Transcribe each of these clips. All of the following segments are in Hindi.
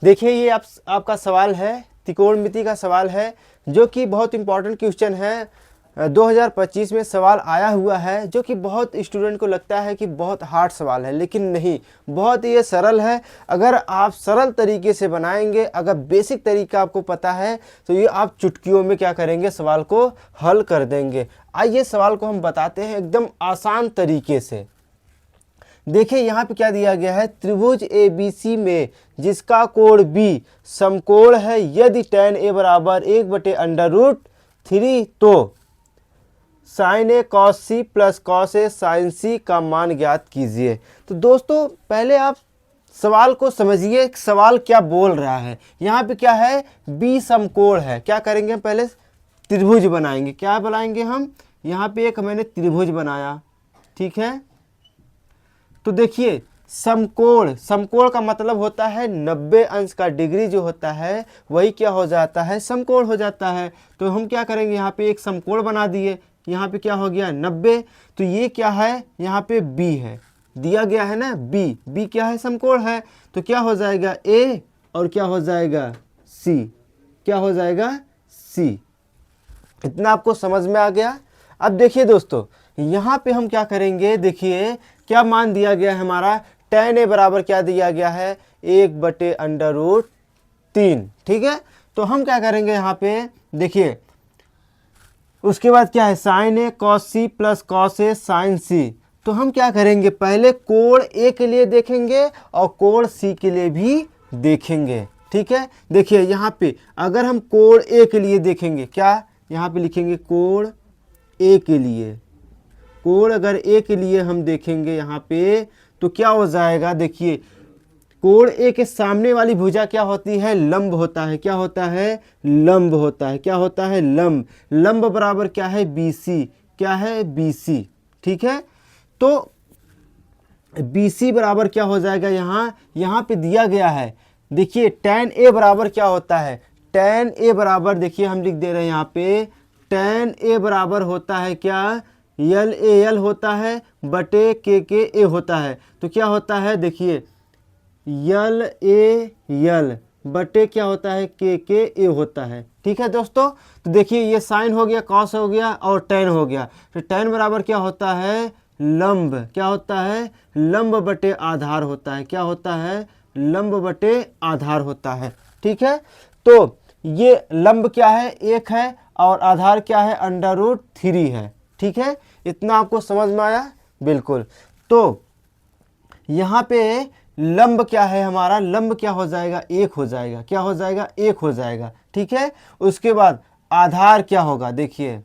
देखिए ये आपका सवाल है, त्रिकोणमिति का सवाल है, जो कि बहुत इंपॉर्टेंट क्वेश्चन है। 2025 में सवाल आया हुआ है, जो कि बहुत स्टूडेंट को लगता है कि बहुत हार्ड सवाल है, लेकिन नहीं, बहुत ये सरल है। अगर आप सरल तरीके से बनाएंगे, अगर बेसिक तरीका आपको पता है, तो ये आप चुटकियों में क्या करेंगे, सवाल को हल कर देंगे। आइए सवाल को हम बताते हैं एकदम आसान तरीके से। देखिए यहाँ पे क्या दिया गया है, त्रिभुज ABC में जिसका कोण B समकोण है, यदि tan A बराबर 1/√3 तो sin A cos C plus cos A sin C का मान ज्ञात कीजिए। तो दोस्तों पहले आप सवाल को समझिए, सवाल क्या बोल रहा है। यहाँ पे क्या है, B समकोण है। क्या करेंगे हम, पहले त्रिभुज बनाएंगे। क्या बनाएंगे हम, यहाँ पे एक मैंने त्रिभुज बनाया, ठीक है। तो देखिए समकोण, समकोण का मतलब होता है 90 अंश का डिग्री जो होता है वही क्या हो जाता है, समकोण हो जाता है। तो हम क्या करेंगे, यहाँ पे एक समकोण बना दिए। यहाँ पे क्या हो गया 90, तो ये क्या है, यहाँ पे B है, दिया गया है ना B क्या है, समकोण है। तो क्या हो जाएगा A और क्या हो जाएगा C, क्या हो जाएगा C। इतना आपको समझ में आ गया। अब देखिए दोस्तों, यहाँ पे हम क्या करेंगे, देखिए क्या मान दिया गया है हमारा, tan A बराबर क्या दिया गया है, 1/√3, ठीक है। तो हम क्या करेंगे यहाँ पे, देखिए उसके बाद क्या है, sin A cos C plus cos A sin C। तो हम क्या करेंगे, पहले कोण A के लिए देखेंगे और कोण C के लिए भी देखेंगे, ठीक है। देखिए यहाँ पे अगर हम कोण A के लिए देखेंगे, क्या यहाँ पे लिखेंगे, कोण A के लिए, कोण अगर A के लिए हम देखेंगे यहाँ पे, तो क्या हो जाएगा, देखिए कोण A के सामने वाली भुजा क्या होती है, लंब होता है। क्या होता है, लंब होता है। क्या होता है, लंब। लंब बराबर क्या है, BC, क्या है BC, ठीक है। तो BC बराबर क्या हो जाएगा, यहाँ पे दिया गया है। देखिए tan A बराबर क्या होता है, tan A बराबर, देखिए हम लिख दे रहे हैं यहाँ पे, tan A बराबर होता है क्या, LAL होता है बटे KKA होता है। तो क्या होता है, देखिए LAL बटे क्या होता है, KKA होता है, ठीक है दोस्तों। तो देखिए ये साइन हो गया, कॉस हो गया और tan हो गया। तो tan बराबर क्या होता है, लंब। क्या होता है, लंब बटे आधार होता है। क्या होता है, लंब बटे आधार होता है, ठीक है। तो ये लंब क्या है, 1 है, और आधार क्या है, √3 है, ठीक है। इतना आपको समझ में आया, बिल्कुल। तो यहाँ पे लंब क्या है हमारा, लंब क्या हो जाएगा, 1 हो जाएगा। क्या हो जाएगा, 1 हो जाएगा, ठीक है। उसके बाद आधार क्या होगा, देखिए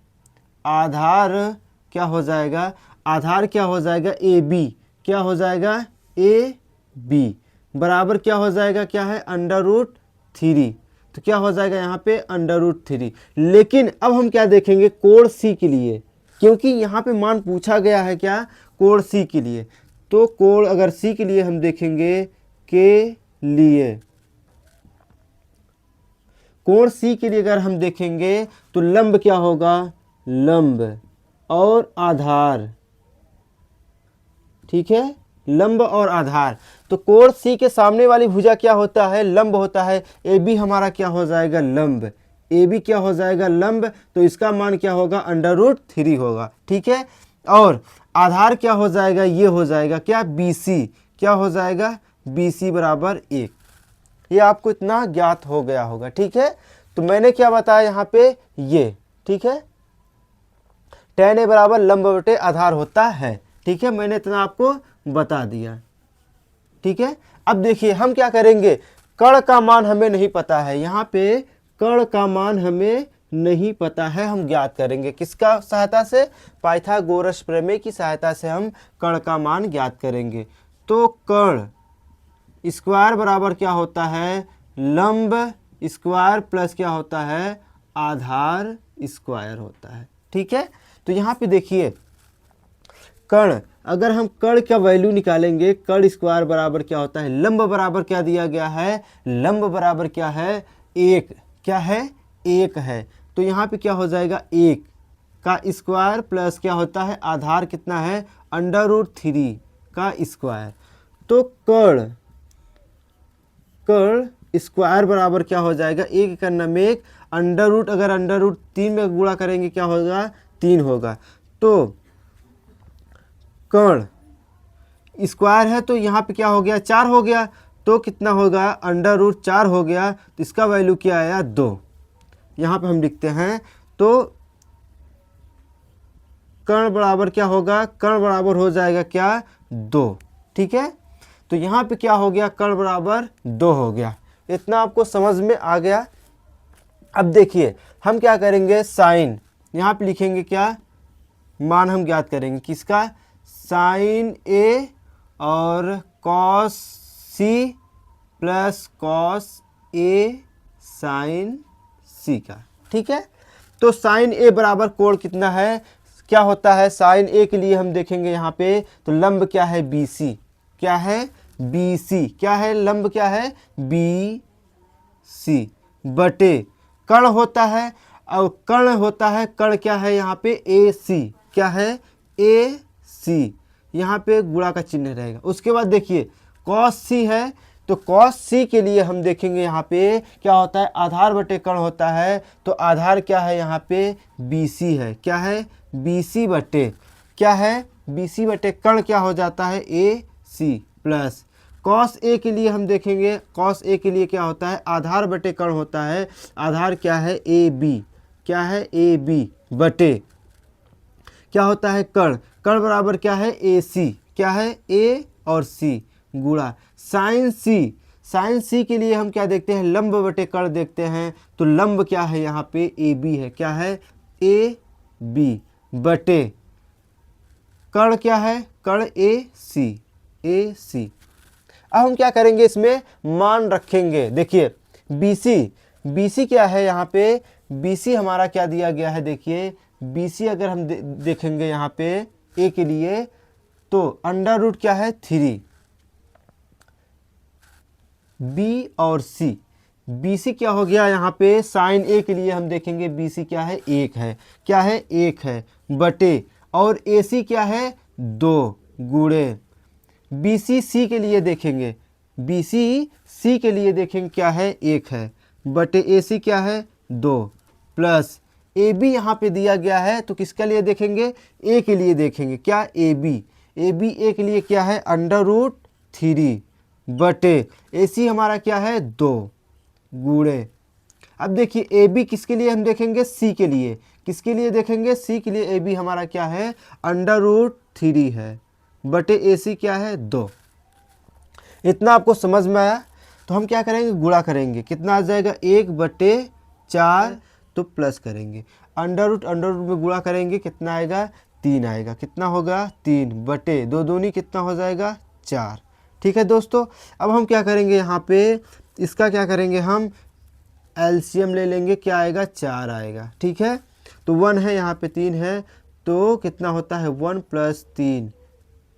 आधार क्या हो जाएगा, आधार क्या हो जाएगा, AB। क्या हो जाएगा, AB बराबर क्या हो जाएगा, क्या है, √3। तो क्या हो जाएगा यहाँ पे √3। लेकिन अब हम क्या देखेंगे, कोण C के लिए, क्योंकि यहाँ पे मान पूछा गया है क्या, कोण C के लिए। तो कोण अगर C के लिए हम देखेंगे, के लिए, कोण C के लिए अगर हम देखेंगे, तो लंब क्या होगा, लंब और आधार, ठीक है, लंब और आधार। तो कोण C के सामने वाली भुजा क्या होता है, लंब होता है। AB हमारा क्या हो जाएगा, लंब। AB क्या हो जाएगा, लंब। तो इसका मान क्या होगा, √3 होगा, ठीक है। और आधार क्या हो जाएगा, ये हो जाएगा क्या, BC। क्या हो जाएगा, BC बराबर 1। ये आपको इतना ज्ञात हो गया होगा, ठीक है। तो मैंने क्या बताया यहाँ पे, ये, ठीक है, tan A बराबर लंब बटे आधार होता है, ठीक है। मैंने इतना आपको बता दिया, ठीक है। अब देखिए हम क्या करेंगे, कर्ण का मान हमें नहीं पता है, यहाँ पे कर्ण का मान हमें नहीं पता है, हम ज्ञात करेंगे किसका सहायता से, पाइथागोरस प्रमेय की सहायता से हम कर्ण का मान ज्ञात करेंगे। तो कर्ण स्क्वायर बराबर क्या होता है, लंब स्क्वायर प्लस क्या होता है, आधार स्क्वायर होता है, ठीक है। तो यहाँ पे देखिए कर्ण, अगर हम कर्ण का वैल्यू निकालेंगे, कर्ण स्क्वायर बराबर क्या होता है, लंब बराबर क्या दिया गया है, लंब बराबर क्या है, 1। क्या है, 1 है। तो यहाँ पे क्या हो जाएगा, 1 का स्क्वायर प्लस क्या होता है, आधार कितना है, √3 का स्क्वायर। तो कर्ण स्क्वायर बराबर क्या हो जाएगा, एक का नाम एक, अंडर रूट, अगर अंडर रूट 3 में गुणा करेंगे क्या होगा, 3 होगा। तो कर्ण स्क्वायर है तो यहाँ पे क्या हो गया, 4 हो गया, तो कितना होगा, अंडर रूट 4 हो गया, तो इसका वैल्यू क्या आया, 2। यहाँ पे हम लिखते हैं, तो कर्ण बराबर क्या होगा, कर्ण बराबर हो जाएगा क्या, 2। ठीक है, तो यहाँ पे क्या हो गया, कर्ण बराबर 2 हो गया। इतना आपको समझ में आ गया। अब देखिए हम क्या करेंगे, साइन यहाँ पे लिखेंगे, क्या मान हम ज्ञात करेंगे किसका, साइन ए और cos C plus cos A sign सी का। ठीक है, तो साइन ए बराबर कोण कितना है, क्या होता है, साइन ए के लिए हम देखेंगे यहाँ पे, तो लंब क्या है, बी सी, क्या है, बी सी, क्या है लंब, क्या है, बी सी, बटे कर्ण होता है, और कर्ण होता है, कर्ण क्या है यहाँ पे, ए सी, क्या है, ए सी, यहाँ पे गुणा का चिन्ह रहेगा। उसके बाद देखिए कॉस सी है, तो कॉस सी के लिए हम देखेंगे यहाँ पे क्या होता है, आधार बटे कर्ण होता है, तो आधार क्या है यहाँ पे, बी सी है, क्या है, बी सी बटे, क्या है, बी सी बटे कर्ण क्या हो जाता है, ए सी, प्लस कॉस ए के लिए हम देखेंगे, कॉस ए के लिए क्या होता है, आधार बटे कर्ण होता है, आधार क्या है, ए बी, क्या है, ए बी, बटे क्या होता है, कर्ण, कर्ण बराबर क्या है, ए सी, क्या है, ए और सी, गुणा साइन सी, साइन सी के लिए हम क्या देखते हैं, लंब बटे कर्ण देखते हैं, तो लंब क्या है यहाँ पे, ए बी है, क्या है, ए बी, बटे कर्ण क्या है, कर्ण ए सी, ए सी। अब हम क्या करेंगे, इसमें मान रखेंगे। देखिए BC, BC क्या है यहाँ पे, BC हमारा क्या दिया गया है, देखिए BC अगर हम देखेंगे यहाँ पे A के लिए, तो अंडर रूट क्या है, 3, B और C, BC क्या हो गया यहाँ पे, साइन A के लिए हम देखेंगे BC क्या है, 1 है, क्या है, 1 है, बटे और AC क्या है, 2, गुणे BC C के लिए देखेंगे, BC C के लिए देखेंगे क्या है, 1 है, बटे AC क्या है, 2, प्लस AB यहाँ पे दिया गया है, तो किसके लिए देखेंगे, A के लिए देखेंगे, क्या, AB, AB A के लिए क्या है, अंडर रूट 3, बटे AC हमारा क्या है, 2, गुणे अब देखिए AB किसके लिए हम देखेंगे, C के लिए, किसके लिए देखेंगे, C के लिए AB हमारा क्या है, अंडर रूट 3 है, बटे AC क्या है, 2। इतना आपको समझ में आया, तो हम क्या करेंगे, गुणा करेंगे, कितना आ जाएगा, 1/4, तो प्लस करेंगे, अंडर रूट में गुणा करेंगे, कितना आएगा, 3 आएगा, कितना होगा, 3 बटे 2 दूनी कितना हो जाएगा, 4। ठीक है दोस्तों, अब हम क्या करेंगे, यहाँ पे इसका क्या करेंगे, हम एलसीएम ले लेंगे, क्या आएगा, 4 आएगा। ठीक है, तो 1 है यहाँ पे, 3 है, तो कितना होता है, 1 + 3।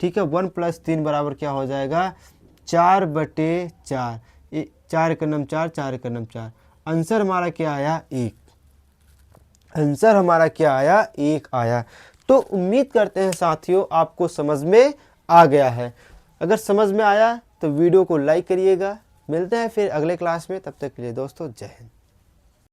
ठीक है, 1 + 3 बराबर क्या हो जाएगा, 4/4, 4 का नाम 4, 4 का नाम 4, आंसर हमारा क्या आया, 1, आंसर हमारा क्या आया, 1 आया। तो उम्मीद करते हैं साथियों आपको समझ में आ गया है। अगर समझ में आया तो वीडियो को लाइक करिएगा। मिलते हैं फिर अगले क्लास में, तब तक के लिए दोस्तों जय हिंद।